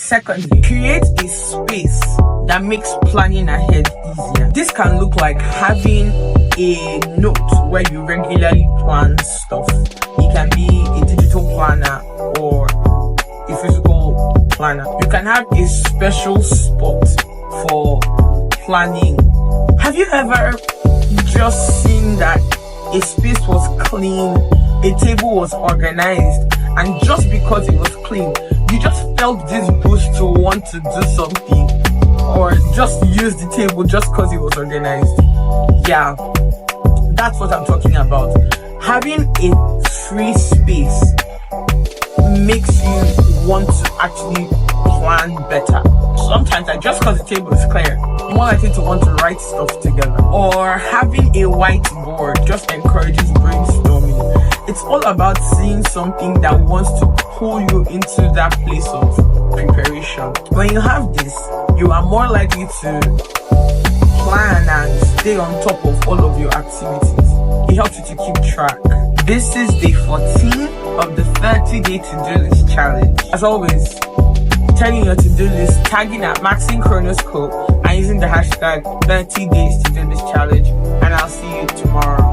Secondly, create a space that makes planning ahead easier. This can look like having a note where you regularly plan stuff. It can be a digital planner or a physical planner. You can have a special spot for planning. Have you ever just seen that a space was clean, a table was organized, and just because it was clean, you just felt this boost to want to do something or just use the table just because it was organized? Yeah, that's what I'm talking about. Having a free space makes you want to actually plan better. Sometimes, just because the table is clear, I'm more likely to want to write stuff together. Or having a whiteboard just encourages brainstorming. It's all about seeing something that wants to pull you into that place of preparation. When you have this, you are more likely to plan and stay on top of all of your activities. It helps you to keep track. This is day 14 of the 30-day to-do list challenge. As always, turning your to-do list, tagging at Maxine Chronoscope, and using the hashtag 30 days to-do list challenge. And I'll see you tomorrow.